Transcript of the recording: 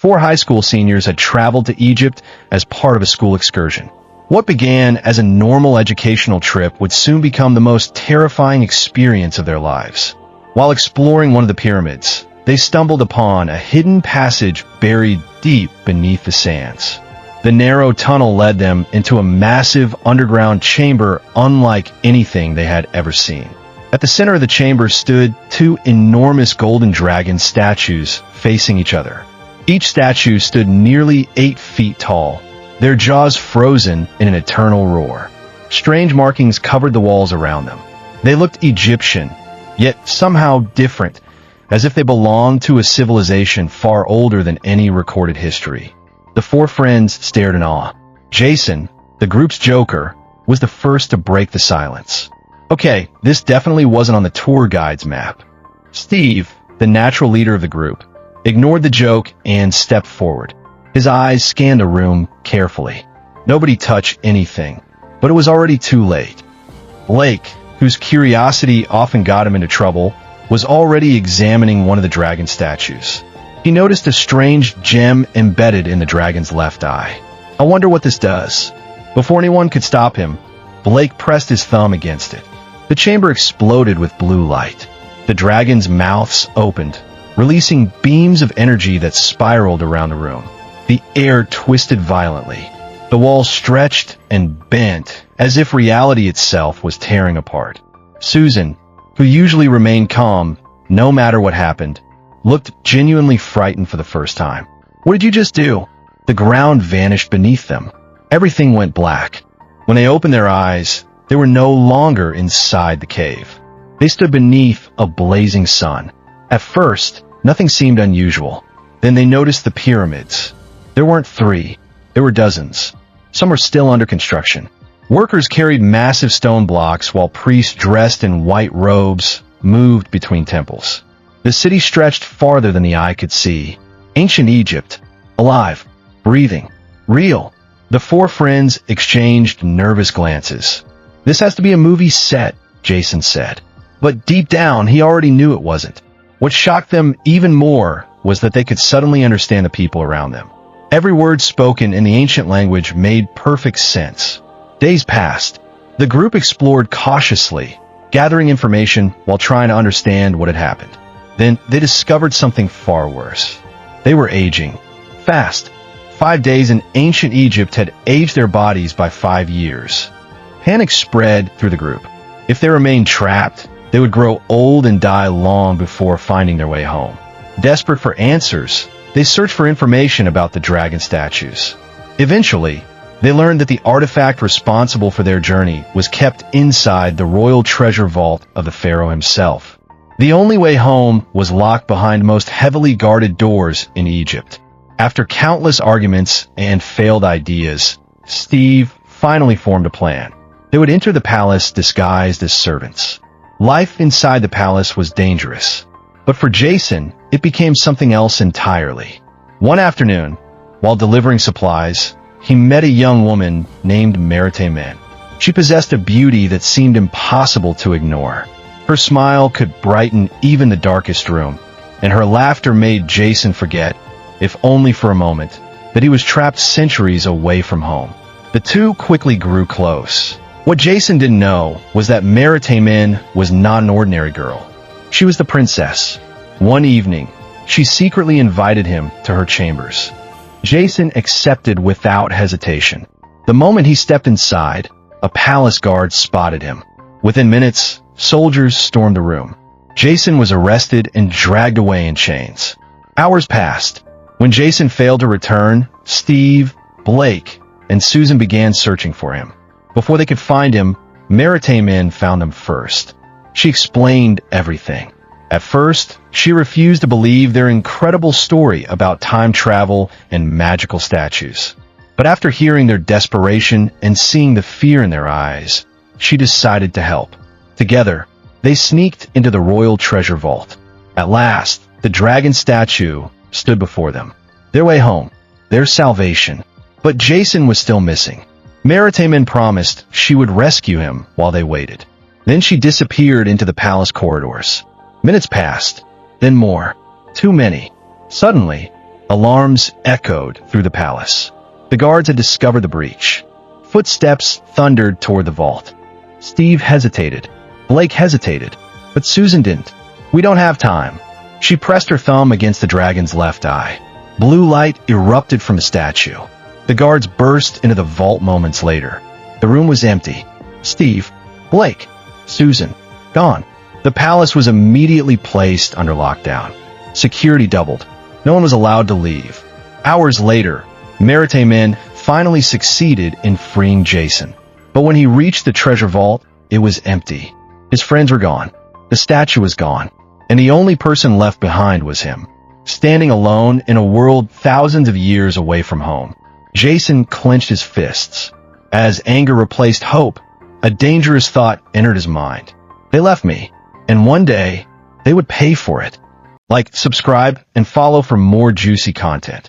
Four high school seniors had traveled to Egypt as part of a school excursion. What began as a normal educational trip would soon become the most terrifying experience of their lives. While exploring one of the pyramids, they stumbled upon a hidden passage buried deep beneath the sands. The narrow tunnel led them into a massive underground chamber unlike anything they had ever seen. At the center of the chamber stood two enormous golden dragon statues facing each other. Each statue stood nearly 8 feet tall, their jaws frozen in an eternal roar. Strange markings covered the walls around them. They looked Egyptian, yet somehow different, as if they belonged to a civilization far older than any recorded history. The four friends stared in awe. Jason, the group's joker, was the first to break the silence. Okay, this definitely wasn't on the tour guide's map. Steve, the natural leader of the group, ignored the joke and stepped forward. His eyes scanned the room carefully. Nobody touched anything, but it was already too late. Blake, whose curiosity often got him into trouble, was already examining one of the dragon statues. He noticed a strange gem embedded in the dragon's left eye. I wonder what this does. Before anyone could stop him, Blake pressed his thumb against it. The chamber exploded with blue light. The dragon's mouths opened, releasing beams of energy that spiraled around the room. The air twisted violently. The walls stretched and bent, as if reality itself was tearing apart. Susan, who usually remained calm, no matter what happened, looked genuinely frightened for the first time. What did you just do? The ground vanished beneath them. Everything went black. When they opened their eyes, they were no longer inside the cave. They stood beneath a blazing sun. At first, nothing seemed unusual. Then they noticed the pyramids. There weren't 3. There were dozens. Some were still under construction. Workers carried massive stone blocks while priests dressed in white robes moved between temples. The city stretched farther than the eye could see. Ancient Egypt. Alive. Breathing. Real. The four friends exchanged nervous glances. This has to be a movie set, Jason said. But deep down, he already knew it wasn't. What shocked them even more was that they could suddenly understand the people around them. Every word spoken in the ancient language made perfect sense. Days passed. The group explored cautiously, gathering information while trying to understand what had happened. Then they discovered something far worse. They were aging. Fast. 5 days in ancient Egypt had aged their bodies by 5 years. Panic spread through the group. If they remained trapped, they would grow old and die long before finding their way home. Desperate for answers, they searched for information about the dragon statues. Eventually, they learned that the artifact responsible for their journey was kept inside the royal treasure vault of the Pharaoh himself. The only way home was locked behind most heavily guarded doors in Egypt. After countless arguments and failed ideas, Steve finally formed a plan. They would enter the palace disguised as servants. Life inside the palace was dangerous. But for Jason, it became something else entirely. One afternoon, while delivering supplies, he met a young woman named Betrayal. She possessed a beauty that seemed impossible to ignore. Her smile could brighten even the darkest room, and her laughter made Jason forget, if only for a moment, that he was trapped centuries away from home. The two quickly grew close. What Jason didn't know was that Betrayal was not an ordinary girl. She was the princess. One evening, she secretly invited him to her chambers. Jason accepted without hesitation. The moment he stepped inside, a palace guard spotted him. Within minutes, soldiers stormed the room. Jason was arrested and dragged away in chains. Hours passed. When Jason failed to return, Steve, Blake, and Susan began searching for him. Before they could find him, Betrayal found him first. She explained everything. At first, she refused to believe their incredible story about time travel and magical statues. But after hearing their desperation and seeing the fear in their eyes, she decided to help. Together, they sneaked into the royal treasure vault. At last, the dragon statue stood before them. Their way home, their salvation. But Jason was still missing. Betrayal promised she would rescue him while they waited. Then she disappeared into the palace corridors. Minutes passed, then more. Too many. Suddenly, Alarms echoed through the palace. The guards had discovered the breach. Footsteps thundered toward the vault. Steve hesitated. Blake hesitated. But Susan didn't. "We don't have time." She pressed her thumb against the dragon's left eye. Blue light erupted from the statue. The guards burst into the vault moments later. The room was empty. Steve, Blake, Susan, gone. The palace was immediately placed under lockdown. Security doubled. No one was allowed to leave. Hours later, Maritime men finally succeeded in freeing Jason. But when he reached the treasure vault, it was empty. His friends were gone. The statue was gone. And the only person left behind was him, standing alone in a world thousands of years away from home. Jason clenched his fists. As anger replaced hope, a dangerous thought entered his mind. They left me, and one day, they would pay for it. Like, subscribe, and follow for more juicy content.